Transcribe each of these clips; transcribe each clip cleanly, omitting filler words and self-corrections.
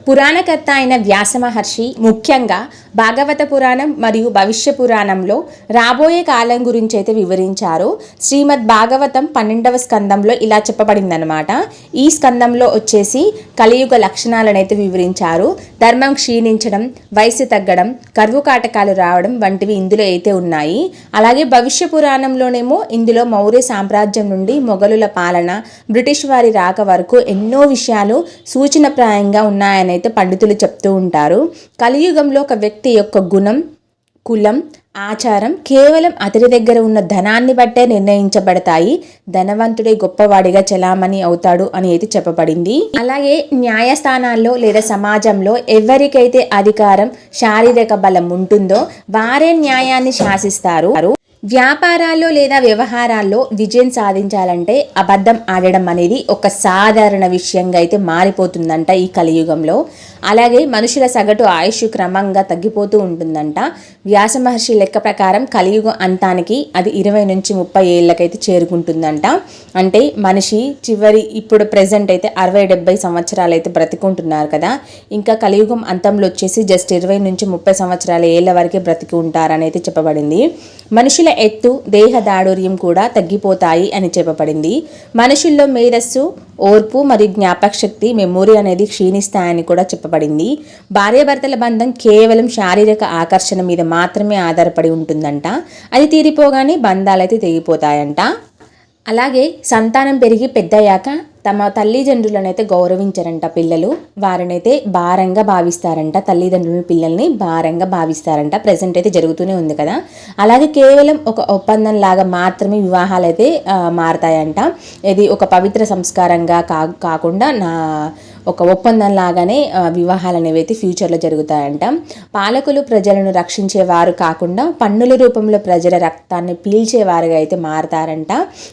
పురాణకర్త అయిన వ్యాస మహర్షి ముఖ్యంగా భాగవత పురాణం మరియు భవిష్య పురాణంలో రాబోయే కాలం గురించి అయితే వివరించారు. శ్రీమద్ భాగవతం 12వ స్కందంలో ఇలా చెప్పబడిందనమాట. ఈ స్కందంలో వచ్చేసి కలియుగ లక్షణాలను అయితే వివరించారు. ధర్మం క్షీణించడం, వయసు తగ్గడం, కరువు కాటకాలు రావడం వంటివి ఇందులో అయితే ఉన్నాయి. అలాగే భవిష్య పురాణంలోనేమో ఇందులో మౌర్య సామ్రాజ్యం నుండి మొఘలుల పాలన, బ్రిటిష్ వారి రాక వరకు ఎన్నో విషయాలు సూచనప్రాయంగా ఉన్నాయని అయితే పండితులు చెప్తూ ఉంటారు. కలియుగంలో ఒక వ్యక్తి యొక్క గుణం, కులం, ఆచారం కేవలం అతడి దగ్గర ఉన్న ధనాన్ని బట్టే నిర్ణయించబడతాయి. ధనవంతుడే గొప్పవాడిగా చలామణి అవుతాడు అని అయితే చెప్పబడింది. అలాగే న్యాయస్థానాల్లో లేదా సమాజంలో ఎవరికైతే అధికారం, శారీరక బలం ఉంటుందో వారే న్యాయాన్ని శాసిస్తారు. వ్యాపారాల్లో లేదా వ్యవహారాల్లో విజయం సాధించాలంటే అబద్ధం ఆడడం అనేది ఒక సాధారణ విషయంగా అయితే మారిపోతుందంట ఈ కలియుగంలో. అలాగే మనుషుల సగటు ఆయుష్ క్రమంగా తగ్గిపోతూ ఉంటుందంట. వ్యాస మహర్షి లెక్క ప్రకారం కలియుగం అంతానికి అది 20 నుంచి 30 ఏళ్ళకైతే చేరుకుంటుందంట. అంటే మనిషి ఇప్పుడు ప్రెజెంట్ అయితే 60-70 సంవత్సరాలు అయితే బ్రతికుంటున్నారు కదా, ఇంకా కలియుగం అంతంలో వచ్చేసి జస్ట్ 20 నుంచి 30 సంవత్సరాల ఏళ్ళ వరకే బ్రతికి ఉంటారని అయితే చెప్పబడింది. మనుషుల ఎత్తు, దేహ దాడుర్యం కూడా తగ్గిపోతాయి అని చెప్పబడింది. మనుషుల్లో మేధస్సు, ఓర్పు మరియు జ్ఞాపక శక్తి, మెమొరీ అనేది క్షీణిస్తాయని కూడా చెప్పబడింది. భార్యాభర్తల బంధం కేవలం శారీరక ఆకర్షణ మీద మాత్రమే ఆధారపడి ఉంటుందంట. అది తీరిపోగానే బంధాలు అయితే తెగిపోతాయంట. అలాగే సంతానం పెరిగి పెద్దయ్యాక తమ తల్లిదండ్రులను అయితే గౌరవించారంట పిల్లలు. వారినైతే భారంగా భావిస్తారంట. తల్లిదండ్రులు పిల్లల్ని భారంగా భావిస్తారంట. ప్రజెంట్ అయితే జరుగుతూనే ఉంది కదా. అలాగే కేవలం ఒక ఒప్పందం లాగా మాత్రమే వివాహాలు అయితే మారతాయంట. ఇది ఒక పవిత్ర సంస్కారంగా కాకుండా ఒక ఒప్పందం లాగానే వివాహాలు అనేవి అయితే ఫ్యూచర్లో జరుగుతాయంట. పాలకులు ప్రజలను రక్షించేవారు కాకుండా పన్నుల రూపంలో ప్రజల రక్తాన్ని పీల్చేవారుగా అయితే మారతారంట.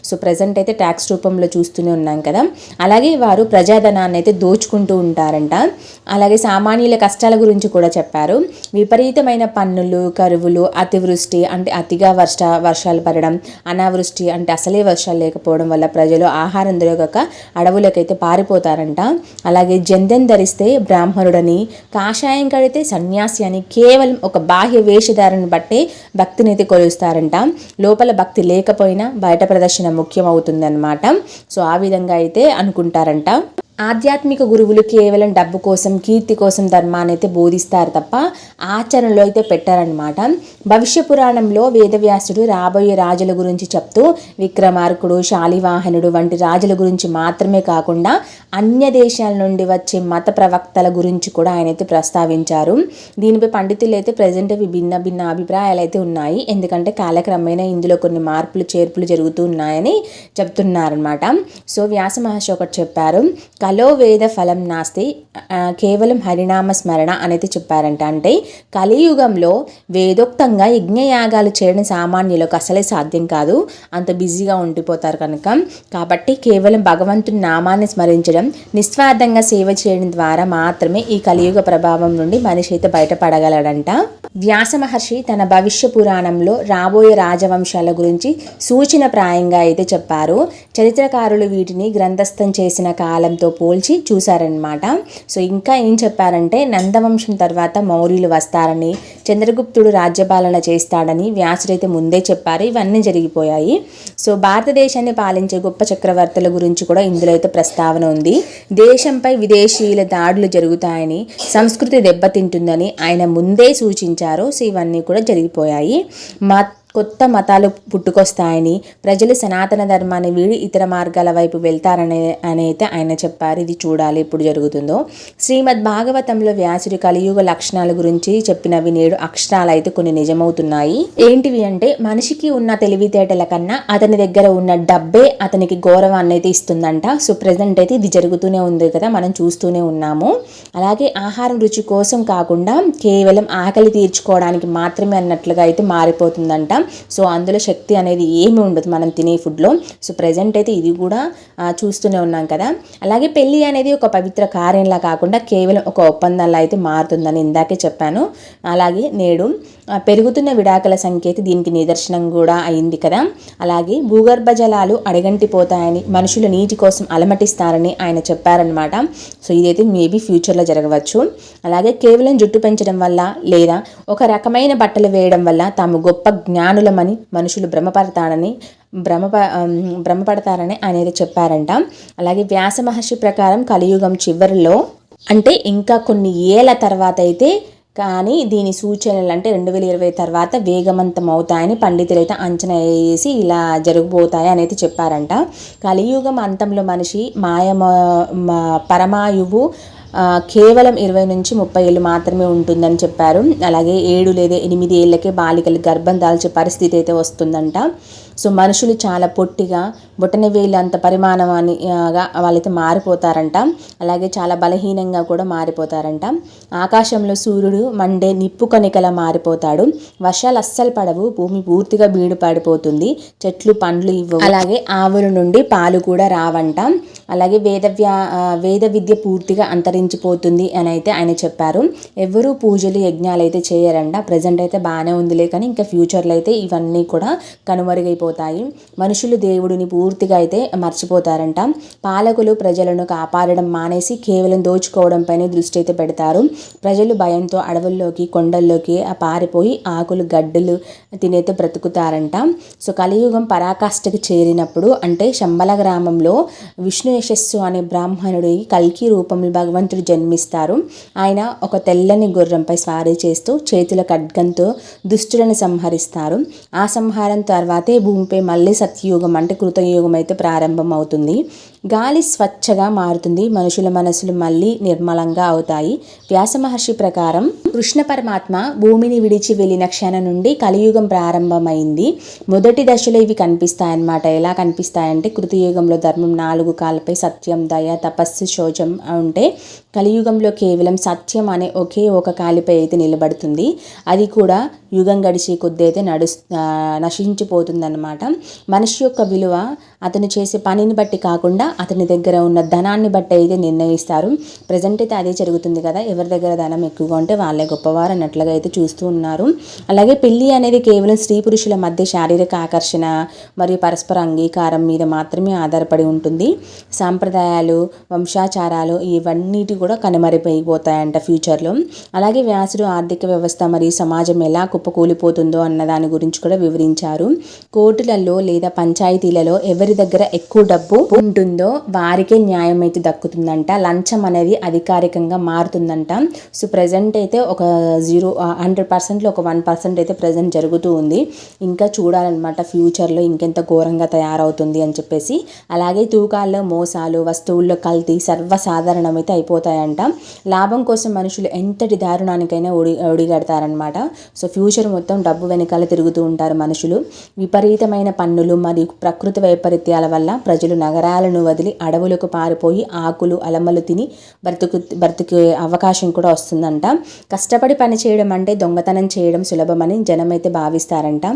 సో ప్రజెంట్ అయితే ట్యాక్స్ రూపంలో చూస్తూనే ఉన్నాం కదా. అలాగే వారు ప్రజాధనాన్ని అయితే దోచుకుంటూ ఉంటారంట. అలాగే సామాన్యుల కష్టాల గురించి కూడా చెప్పారు. విపరీతమైన పన్నులు, కరువులు, అతివృష్టి అంటే అతిగా వర్షాలు పడడం, అనావృష్టి అంటే అసలే వర్షాలు లేకపోవడం వల్ల ప్రజలు ఆహారం దొరకక అడవులకైతే పారిపోతారంట. అలాగే జందెం ధరిస్తే బ్రాహ్మణుడని, కాషాయం కడితే సన్యాసి అని కేవలం ఒక బాహ్య వేషధారను బట్టే భక్తిని అయితే కొలుస్తారంట. లోపల భక్తి లేకపోయినా బయట ప్రదర్శన ముఖ్యమవుతుందన్నమాట. సో ఆ విధంగా అయితే అనుకుంటారంట. ఆధ్యాత్మిక గురువులు కేవలం డబ్బు కోసం, కీర్తి కోసం ధర్మాన్ని అయితే బోధిస్తారు తప్ప ఆచరణలో అయితే పెట్టారనమాట. భవిష్య పురాణంలో వేదవ్యాసుడు రాబోయే రాజుల గురించి చెప్తూ విక్రమార్కుడు, శాలివాహనుడు వంటి రాజుల గురించి మాత్రమే కాకుండా అన్య దేశాల నుండి వచ్చే మత ప్రవక్తల గురించి కూడా ఆయన అయితే ప్రస్తావించారు. దీనిపై పండితులు అయితే ప్రజెంట్ భిన్న అభిప్రాయాలు అయితే ఉన్నాయి. ఎందుకంటే కాలక్రమేణా ఇందులో కొన్ని మార్పులు చేర్పులు జరుగుతూ ఉన్నాయని చెప్తున్నారనమాట. సో వ్యాస మహర్షి ఒకటి చెప్పారు, కలో వేద ఫలం నాస్తి, కేవలం హరినామ స్మరణ అనేది చెప్పారంట. అంటే కలియుగంలో వేదోక్తంగా యజ్ఞయాగాలు చేయడం సామాన్యులకు అసలే సాధ్యం కాదు. అంత బిజీగా ఉండిపోతారు కనుక. కాబట్టి కేవలం భగవంతుని నామాన్ని స్మరించడం, నిస్వార్థంగా సేవ చేయడం ద్వారా మాత్రమే ఈ కలియుగ ప్రభావం నుండి మనిషి అయితే బయటపడగలడంట. వ్యాస మహర్షి తన భవిష్య పురాణంలో రాబోయే రాజవంశాల గురించి సూచనప్రాయంగా అయితే చెప్పారు. చరిత్రకారులు వీటిని గ్రంథస్థం చేసిన కాలంతో పోల్చి చూశారనమాట. సో ఇంకా ఏం చెప్పారంటే నందవంశం తర్వాత మౌర్యులు వస్తారని, చంద్రగుప్తుడు రాజ్యపాలన చేస్తాడని వ్యాసుడైతే ముందే చెప్పారు. ఇవన్నీ జరిగిపోయాయి. సో భారతదేశాన్ని పాలించే గొప్ప చక్రవర్తుల గురించి కూడా ఇందులో అయితే ప్రస్తావన ఉంది. దేశంపై విదేశీయుల దాడులు జరుగుతాయని, సంస్కృతి దెబ్బతింటుందని ఆయన ముందే సూచించారు. సో ఇవన్నీ కూడా జరిగిపోయాయి. కొత్త మతాలు పుట్టుకొస్తాయని, ప్రజలు సనాతన ధర్మాన్ని వీడి ఇతర మార్గాల వైపు వెళ్తారని అయితే ఆయన చెప్పారు. ఇది చూడాలి ఇప్పుడు జరుగుతుందో. శ్రీమద్ భాగవతంలో వ్యాసుడి కలియుగ లక్షణాల గురించి చెప్పినవి నేడు అక్షరాలు అయితే కొన్ని నిజమవుతున్నాయి. ఏంటివి అంటే మనిషికి ఉన్న తెలివితేటల కన్నా అతని దగ్గర ఉన్న డబ్బే అతనికి గౌరవాన్ని అయితే ఇస్తుందంట. సో ప్రెజెంట్ అయితే ఇది జరుగుతూనే ఉంది కదా, మనం చూస్తూనే ఉన్నాము. అలాగే ఆహారం రుచి కోసం కాకుండా కేవలం ఆకలి తీర్చుకోవడానికి మాత్రమే అన్నట్లుగా అయితే మారిపోతుందంట. సో అందులో శక్తి అనేది ఏమి ఉండదు మనం తినే ఫుడ్లో. సో ప్రజెంట్ అయితే ఇది కూడా చూస్తూనే ఉన్నాం కదా. అలాగే పెళ్ళి అనేది ఒక పవిత్ర కార్యంలా కాకుండా కేవలం ఒక ఒప్పందంలా అయితే మారుతుందని ఇందాకే చెప్పాను. అలాగే నేడు పెరుగుతున్న విడాకుల సంఖ్య అయితే దీనికి నిదర్శనం కూడా అయింది కదా. అలాగే భూగర్భ జలాలు అడగంటిపోతాయని, మనుషులు నీటి కోసం అలమటిస్తారని ఆయన చెప్పారనమాట. సో ఇదైతే మేబీ ఫ్యూచర్లో జరగవచ్చు. అలాగే కేవలం జుట్టు పెంచడం వల్ల లేదా ఒక రకమైన బట్టలు వేయడం వల్ల తాము గొప్ప జ్ఞానులమని మనుషులు భ్రమపడతారని ఆయన అయితే చెప్పారంట. అలాగే వ్యాస మహర్షి ప్రకారం కలియుగం చివరిలో అంటే ఇంకా కొన్ని ఏళ్ల తర్వాత అయితే కానీ దీని సూచనలు అంటే 2020 తర్వాత వేగవంతం అవుతాయని పండితులు అయితే అంచనా వేసి ఇలా జరగబోతాయి అనేది చెప్పారంట. కలియుగం అంతంలో మనిషి పరమాయువు కేవలం 20 నుంచి 30 ఏళ్ళు మాత్రమే ఉంటుందని చెప్పారు. అలాగే 7 లేదా 8 ఏళ్ళకే బాలికలు గర్భం దాల్చే పరిస్థితి అయితే వస్తుందంట. సో మనుషులు చాలా పొట్టిగా బొటన వేలు అంత పరిమాణంగా వాళ్ళైతే మారిపోతారంట. అలాగే చాలా బలహీనంగా కూడా మారిపోతారంట. ఆకాశంలో సూర్యుడు మండే నిప్పు కణికలా మారిపోతాడు. వర్షాలు అస్సలు పడవు, భూమి పూర్తిగా బీడు పడిపోతుంది, చెట్లు పండ్లు ఇవ్వవు, అలాగే ఆవుల నుండి పాలు కూడా రావంట. అలాగే వేద విద్య పూర్తిగా అంతరించిపోతుంది అని అయితే ఆయన చెప్పారు. ఎవరు పూజలు యజ్ఞాలు అయితే చేయరంట. ప్రజెంట్ అయితే బాగానే ఉందిలే, కానీ ఇంకా ఫ్యూచర్లో అయితే ఇవన్నీ కూడా కనుమరుగైపోతాయి. మనుషులు దేవుడిని పూర్తిగా అయితే మర్చిపోతారంట. పాలకులు ప్రజలను కాపాడడం మానేసి కేవలం దోచుకోవడంపైనే దృష్టి అయితే పెడతారు. ప్రజలు భయంతో అడవుల్లోకి కొండల్లోకి పారిపోయి ఆకులు గడ్డలు తినైతే బ్రతుకుతారంట. సో కలియుగం పరాకాష్ఠకి చేరినప్పుడు అంటే శంబల గ్రామంలో విష్ణు యశస్సు అనే బ్రాహ్మణుడి కల్కి రూపంలో భగవంతుడు జన్మిస్తారు. ఆయన ఒక తెల్లని గుర్రంపై స్వారీ చేస్తూ చేతుల ఖడ్గంతో దుష్టులను సంహరిస్తారు. ఆ సంహారం తర్వాతే భూమిపై మళ్ళీ సత్యయుగం అంటే కృతయుగం అయితే ప్రారంభం అవుతుంది. గాలి స్వచ్ఛగా మారుతుంది, మనుషుల మనసులు మళ్ళీ నిర్మలంగా అవుతాయి. వ్యాస మహర్షి ప్రకారం కృష్ణ పరమాత్మ భూమిని విడిచి వెళ్ళిన క్షణం నుండి కలియుగం ప్రారంభమైంది. మొదటి దశలో ఇవి కనిపిస్తాయన్నమాట. ఎలా కనిపిస్తాయంటే కృతయుగంలో ధర్మం 4 కాళ్ళపై, సత్యం, దయ, తపస్సు, శౌచం ఉంటే కలియుగంలో కేవలం సత్యం అనే ఒకే ఒక కాలిపై అయితే నిలబడుతుంది. అది కూడా యుగం గడిచే కొద్దీ అయితే నశించిపోతుందన్నమాట. మనిషి యొక్క విలువ అతను చేసే పనిని బట్టి కాకుండా అతని దగ్గర ఉన్న ధనాన్ని బట్టి అయితే నిర్ణయిస్తారు. ప్రజెంట్ అయితే అదే జరుగుతుంది కదా. ఎవరి దగ్గర ధనం ఎక్కువగా ఉంటే వాళ్ళే గొప్పవారు అన్నట్లుగా అయితే చూస్తూ ఉన్నారు. అలాగే పెళ్ళి అనేది కేవలం స్త్రీ పురుషుల మధ్య శారీరక ఆకర్షణ మరియు పరస్పర అంగీకారం మీద మాత్రమే ఆధారపడి ఉంటుంది. సాంప్రదాయాలు, వంశాచారాలు ఇవన్నిటి కూడా కనుమరుగైపోతాయంట ఫ్యూచర్లో. అలాగే వ్యాసుడు ఆర్థిక వ్యవస్థ మరియు సమాజం ఎలా కుప్పకూలిపోతుందో అన్న దాని గురించి కూడా వివరించారు. కోర్టులలో లేదా పంచాయతీలలో ఎవరి దగ్గర ఎక్కువ డబ్బు ఉంటుందో వారికే న్యాయం అయితే దక్కుతుందంట. లంచం అనేది అధికారికంగా మారుతుందంట. సో ప్రజెంట్ అయితే ఒక 100%లో ఒక 1% అయితే ప్రజెంట్ జరుగుతూ ఉంది. ఇంకా చూడాలన్నమాట ఫ్యూచర్లో ఇంకెంత ఘోరంగా తయారవుతుంది అని చెప్పేసి. అలాగే తూకాల్లో మోసాలు, వస్తువుల్లో కల్తీ సర్వసాధారణమైతే అయిపోతాయంట. లాభం కోసం మనుషులు ఎంతటి దారుణానికైనా ఒడిగడతారనమాట. సో ఫ్యూచర్ మొత్తం డబ్బు వెనకాల తిరుగుతూ ఉంటారు మనుషులు. విపరీతమైన పన్నులు మరియు ప్రకృతి వైపరీత్యాల వల్ల ప్రజలు నగరాలను వదిలి అడవులకు పారిపోయి ఆకులు అలమలు తిని బ్రతుకే అవకాశం కూడా వస్తుందంట. కష్టపడి పని చేయడం అంటే దొంగతనం చేయడం సులభమని జనమైతే భావిస్తారంట.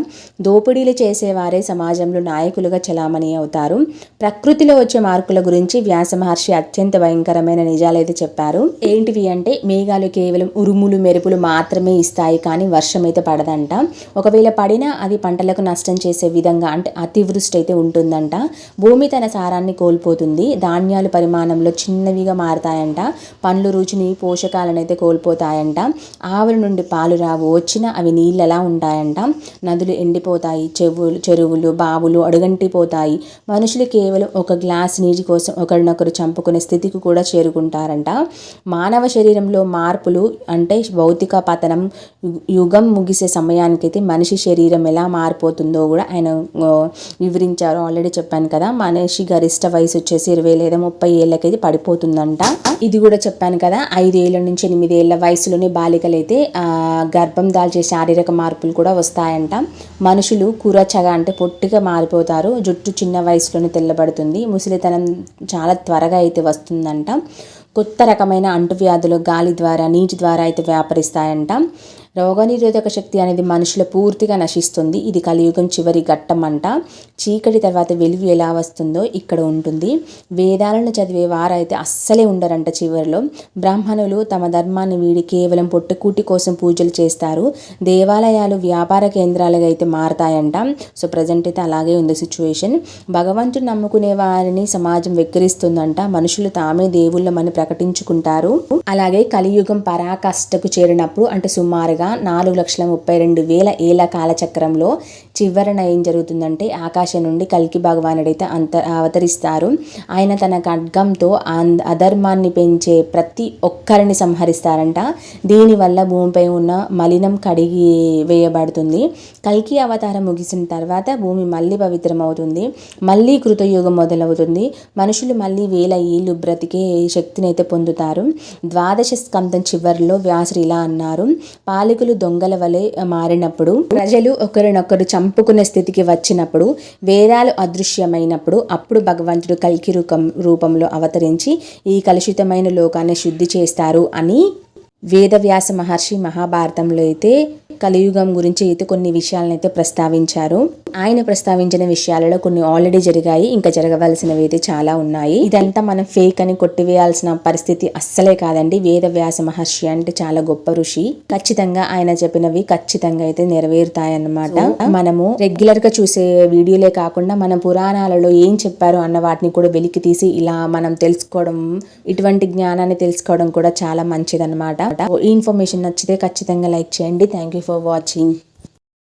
దోపిడీలు చేసేవారే సమాజంలో నాయకులుగా చలామణి అవుతారు. ప్రకృతిలో వచ్చే మార్పుల గురించి వ్యాస మహర్షి అత్యంత భయంకరమైన నిజాలైతే చెప్పారు. ఏంటివి అంటే మేఘాలు కేవలం ఉరుములు మెరుపులు మాత్రమే ఇస్తాయి, కానీ వర్షం అయితే పడదంట. ఒకవేళ పడినా అది పంటలకు నష్టం చేసే విధంగా అంటే అతివృష్టి అయితే ఉంటుందంట. భూమి తన సారాన్ని కోల్పోతుంది, ధాన్యాలు పరిమాణంలో చిన్నవిగా మారతాయంట, పండ్లు రుచిని పోషకాలను అయితే కోల్పోతాయంట, ఆవుల నుండి పాలు రావు, వచ్చినా అవి నీళ్ళలా ఉంటాయంట, నదులు ఎండిపోతాయి, చెరువులు బావులు అడుగంటిపోతాయి, మనుషులు కేవలం ఒక గ్లాస్ నీటి కోసం ఒకరినొకరు చంపుకునే స్థితికి కూడా చేరుకుంటారంట. మానవ శరీరంలో మార్పులు అంటే భౌతిక పతనం, యుగం ముగిసే సమయానికైతే మనిషి శరీరం ఎలా మారిపోతుందో కూడా ఆయన వివరించారు. ఆల్రెడీ చెప్పాను కదా, మనిషి గరిష్ట వయసు వచ్చేసి 20 లేదా 30 ఏళ్ళకైతే పడిపోతుందంట. ఇది కూడా చెప్పాను కదా, 5 ఏళ్ళ నుంచి 8 ఏళ్ళ వయసులోని బాలికలైతే గర్భం దాల్చే శారీరక మార్పులు కూడా వస్తాయంట. మనుషులు కూరచగా అంటే పొట్టిగా మారిపోతారు, జుట్టు చిన్న వయసులోనే తెల్లబడుతుంది, ముసలితనం చాలా త్వరగా అయితే వస్తుందంట. కొత్త రకమైన అంటువ్యాధులు గాలి ద్వారా నీటి ద్వారా అయితే వ్యాపరిస్తాయంట. రోగనిరోధక శక్తి అనేది మనుషుల పూర్తిగా నశిస్తుంది. ఇది కలియుగం చివరి ఘట్టం అంట. చీకటి తర్వాత వెలుగు ఎలా వస్తుందో ఇక్కడ ఉంటుంది. వేదాలను చదివే వారైతే అస్సలే ఉండరంట చివరిలో. బ్రాహ్మణులు తమ ధర్మాన్ని వీడి కేవలం పొట్టకూటి కోసం పూజలు చేస్తారు. దేవాలయాలు వ్యాపార కేంద్రాలుగా అయితే మారతాయంట. సో ప్రజెంట్ అయితే అలాగే ఉంది సిచ్యువేషన్. భగవంతుడు నమ్ముకునే వారిని సమాజం వెక్కిరిస్తుందంట. మనుషులు తామే దేవుళ్ళమని ప్రకటించుకుంటారు. అలాగే కలియుగం పరాకాష్ఠకు చేరినప్పుడు అంటే సుమారుగా 4,32,000 ఏళ్ల కాలచక్రంలో చివరన ఏం జరుగుతుందంటే ఆకాశం నుండి కల్కి భగవానుడైతే అవతరిస్తారు. ఆయన తన ఖడ్గంతో అధర్మాన్ని పెంచే ప్రతి ఒక్కరిని సంహరిస్తారంట. దీనివల్ల భూమిపై ఉన్న మలినం కడిగి వేయబడుతుంది. కల్కి అవతారం ముగిసిన తర్వాత భూమి మళ్ళీ పవిత్రమవుతుంది. మళ్ళీ కృతయుగం మొదలవుతుంది. మనుషులు మళ్ళీ 1000 ఏళ్ళు బ్రతికే శక్తిని అయితే పొందుతారు. 12వ స్కందం చివరిలో వ్యాసుడు ఇలా అన్నారు: పాలకులు దొంగల వలె మారినప్పుడు, ప్రజలు ఒకరినొకరు చంపుకునే స్థితికి వచ్చినప్పుడు, వేదాలు అదృశ్యమైనప్పుడు అప్పుడు భగవంతుడు కల్కి రూపంలో అవతరించి ఈ కలుషితమైన లోకాన్ని శుద్ధి చేస్తారు అని వేదవ్యాస మహర్షి మహాభారతంలో అయితే కలియుగం గురించి అయితే కొన్ని విషయాలను అయితే ప్రస్తావించారు. ఆయన ప్రస్తావించిన విషయాలలో కొన్ని ఆల్రెడీ జరిగాయి, ఇంకా జరగవలసినవి అయితే చాలా ఉన్నాయి. ఇదంతా మనం ఫేక్ అని కొట్టివేయాల్సిన పరిస్థితి అస్సలే కాదండి. వేదవ్యాస మహర్షి అంటే చాలా గొప్ప ఋషి. ఖచ్చితంగా ఆయన చెప్పినవి ఖచ్చితంగా అయితే నెరవేరుతాయన్నమాట. మనము రెగ్యులర్ గా చూసే వీడియోలే కాకుండా మన పురాణాలలో ఏం చెప్పారు అన్న వాటిని కూడా వెలికి తీసి ఇలా మనం తెలుసుకోవడం, ఇటువంటి జ్ఞానాన్ని తెలుసుకోవడం కూడా చాలా మంచిదన్నమాట. ఈ ఇన్ఫర్మేషన్ నచ్చితే ఖచ్చితంగా లైక్ చేయండి. Thank you for watching.